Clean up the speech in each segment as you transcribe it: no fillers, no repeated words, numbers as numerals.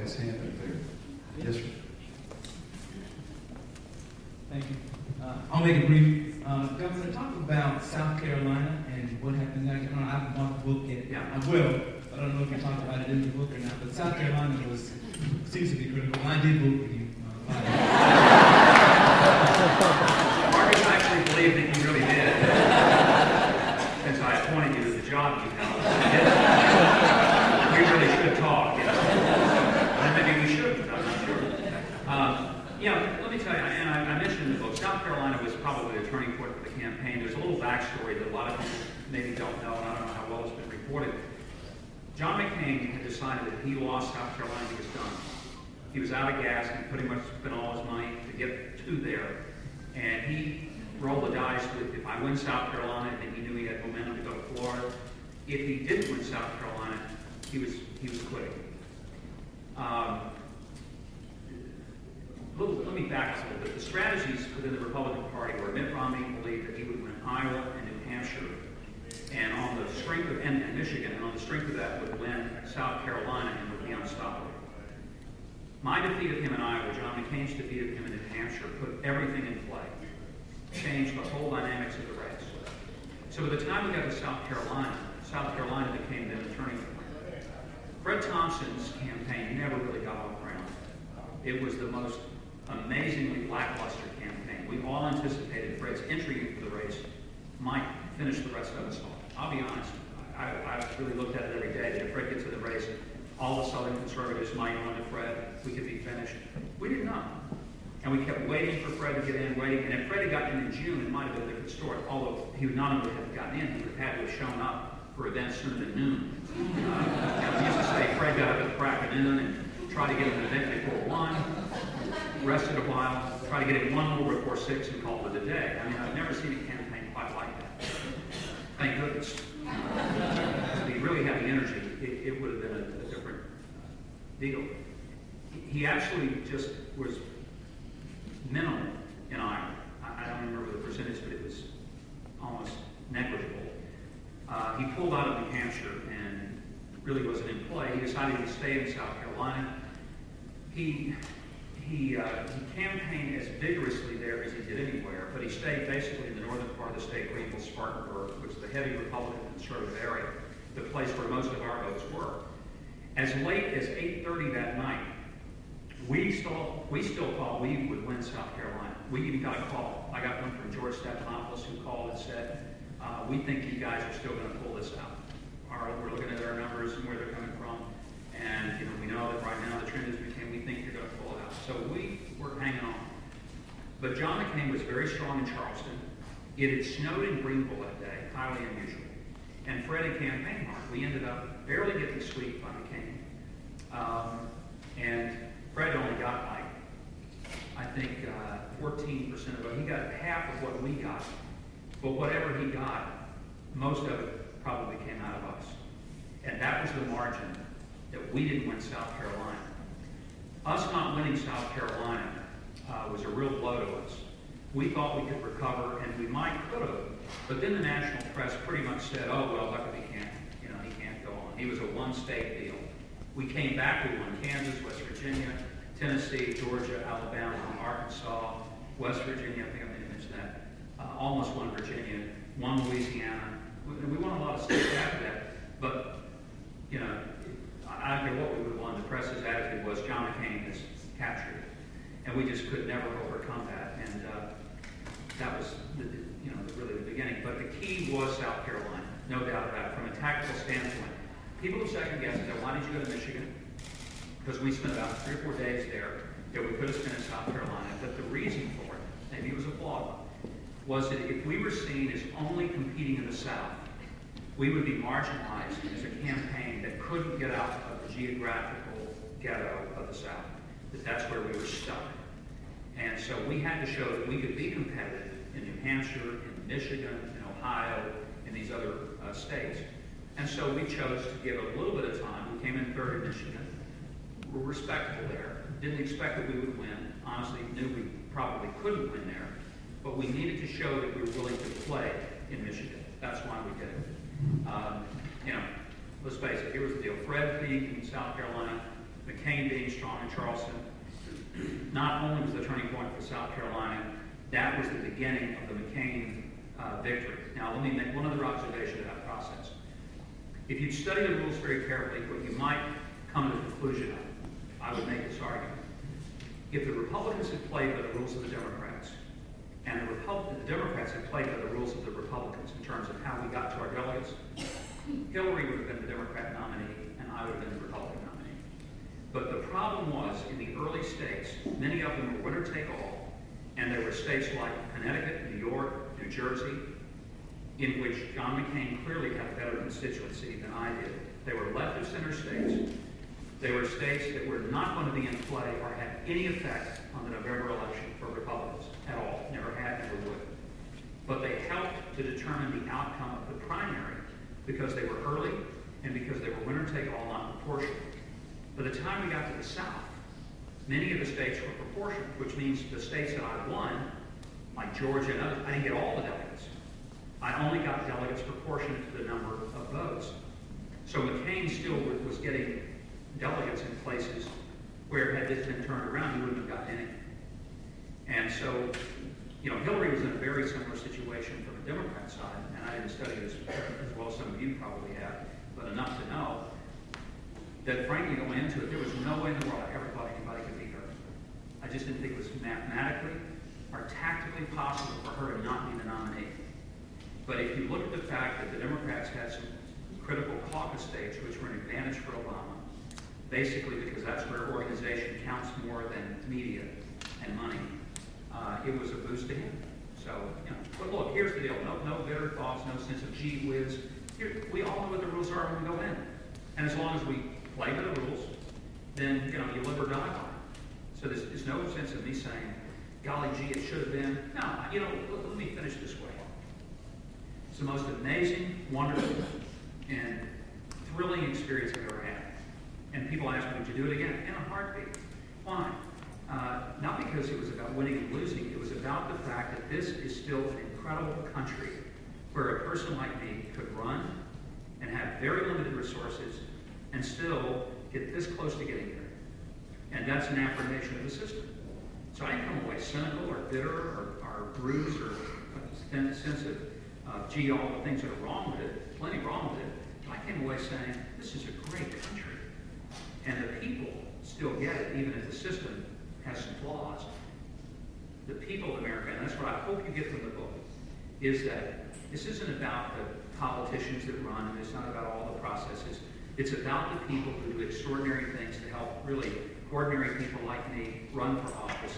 His hand up there. Yes, sir. Thank you. I'll make it brief. Governor, talk about South Carolina and what happened there. I haven't bought the book yet. Yeah. I will. I don't know if you talked about it in the book or not, but South Carolina seems to be critical. I did vote for you. Marcus actually believed that you really did. Since I appointed you to the job you held. We really should talk, you know. And maybe we shouldn't, I'm not sure. Let me tell you, and I mentioned in the book, South Carolina was probably a turning point for the campaign. There's a little backstory that a lot of people maybe don't know, and I don't know how well it's been reported. John McCain had decided that he lost South Carolina, he was done. He was out of gas, and he pretty much spent all his money to get to there. And he rolled the dice with, if I win South Carolina, then he knew he had momentum to go to Florida. If he didn't win South Carolina, he was quitting. Let me back up a little bit. The strategies within the Republican Party were Mitt Romney believed that he would win Iowa and New Hampshire, and on the strength of and Michigan, and on the strength of that would win South Carolina and would be unstoppable. My defeat of him in Iowa, John McCain's defeat of him in New Hampshire, put everything in play, changed the whole dynamics of the race. So by the time we got to South Carolina became then the turning point. Fred Thompson's campaign never really got off ground. It was the most amazingly lackluster campaign. We all anticipated Fred's entry into the race might finish the rest of us off. I'll be honest, I've really looked at it every day that if Fred gets to the race, all the Southern conservatives might run to Fred, we could be finished. We didn't know. And we kept waiting for Fred to get in, waiting. And if Fred had gotten in June, it might have been a different story. Although he would not only have gotten in, he would have had to have shown up for events sooner than noon. We used to say Fred got up at the crack of noon and try to get him an event before 1, rested a while, try to get him 1 more before 6 and call it a day. I mean, I've never seen a campaign quite like that. Thank goodness. If he really had the energy, it would have been a different deal. He actually just was minimal in Iowa. I don't remember the percentage, but it was almost negligible. He pulled out of New Hampshire and really wasn't in play. He decided to stay in South Carolina. He campaigned as vigorously there as he did anywhere, but he stayed basically in the northern part of the state, Greenville, Spartanburg, which is the heavy Republican conservative area, the place where most of our votes were. As late as 8:30 that night, we still thought we would win South Carolina. We even got a call. I got one from George Stephanopoulos who called and said, we think you guys are still going to pull this out. We're looking at our numbers and where they're coming from. And we know that right now the trend is McCain, we think you're going to pull it out. So we were hanging on. But John McCain was very strong in Charleston. It had snowed in Greenville that day, highly unusual. And Fred had campaigned hard. We ended up barely getting swept by McCain. And Fred only got I think 14% of it. He got half of what we got. But whatever he got, most of it probably came out of us. And that was the margin that we didn't win South Carolina. Us not winning South Carolina was a real blow to us. We thought we could recover, and we could have, but then the national press pretty much said, oh, well, Huckabee can't, he can't go on. He was a one-state deal. We came back, we won Kansas, West Virginia, Tennessee, Georgia, Alabama, Arkansas, West Virginia, I think I may have mentioned that, almost won Virginia, won Louisiana. We won a lot of states after that, but, I don't care what we would have won. The press's attitude was John McCain has captured it. And we just could never overcome that. And that was, really the beginning. But the key was South Carolina, no doubt about it. From a tactical standpoint, people have second-guessed that. Why did you go to Michigan? Because we spent about 3 or 4 days there that we could have spent in South Carolina. But the reason for it, maybe it was a flawed one, was that if we were seen as only competing in the South, we would be marginalized as a campaign that couldn't get out of the geographical ghetto of the South, that's where we were stuck. And so we had to show that we could be competitive in New Hampshire, in Michigan, in Ohio, in these other states. And so we chose to give a little bit of time. We came in third in Michigan. We were respectable there. Didn't expect that we would win. Honestly, knew we probably couldn't win there. But we needed to show that we were willing to play in Michigan. That's why we did it. Let's face it, here was the deal. Fred peaked in South Carolina. McCain being strong in Charleston, not only was the turning point for South Carolina, that was the beginning of the McCain victory. Now, let me make one other observation of that process. If you study the rules very carefully, what you might come to the conclusion of, I would make this argument. If the Republicans had played by the rules of the Democrats, and the Democrats had played by the rules of the Republicans in terms of how we got to our delegates, Hillary would have been the Democrat nominee, and I would have been the Republican nominee. But the problem was, in the early states, many of them were winner take all, and there were states like Connecticut, New York, New Jersey, in which John McCain clearly had a better constituency than I did. They were left of center states. They were states that were not going to be in play or had any effect on the November election for Republicans at all. Never had, never would. But they helped to determine the outcome of the primary because they were early and because they were winner take all, not proportional. By the time we got to the South, many of the states were proportional, which means the states that I won, like Georgia and others, I didn't get all the delegates. I only got delegates proportionate to the number of votes. So McCain still was getting delegates in places where, had this been turned around, he wouldn't have gotten any. And so, Hillary was in a very similar situation from the Democrat side, and I didn't study this as well as some of you probably have, but enough to know that, frankly, going into it, there was no way in the world I ever thought anybody could beat her. I just didn't think it was mathematically or tactically possible for her to not be the nominee. But if you look at the fact that the Democrats had some critical caucus states which were an advantage for Obama, basically because that's where organization counts more than media and money, it was a boost to him. So, but look, here's the deal. No bitter thoughts, no sense of gee whiz. We all know what the rules are when we go in. And as long as we play by the rules, then, you live or die by it. So there's no sense of me saying, golly gee, it should have been. No, let me finish this way. It's the most amazing, wonderful, and thrilling experience I've ever had. And people ask me, would you do it again? In a heartbeat. Why? Not because it was about winning and losing. It was about the fact that this is still an incredible country where a person like me could run and have very limited resources and still get this close to getting there. And that's an affirmation of the system. So I didn't come away cynical or bitter or bruised or a sense of, gee, all the things that are wrong with it, plenty wrong with it. But I came away saying, this is a great country. And the people still get it, even if the system has some flaws. The people of America, and that's what I hope you get from the book, is that this isn't about the politicians that run, and it's not about all the processes. It's about the people who do extraordinary things to help really ordinary people like me run for office.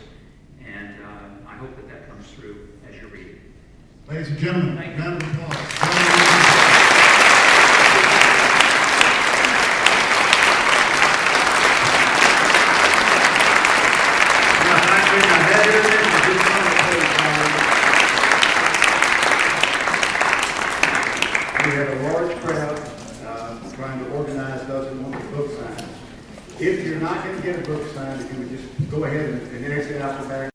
And I hope that comes through as you read it. Ladies and gentlemen, round of applause. We have a large crowd trying to organize those who want the book signed. If you're not going to get a book signed, if you would just go ahead and exit out the back.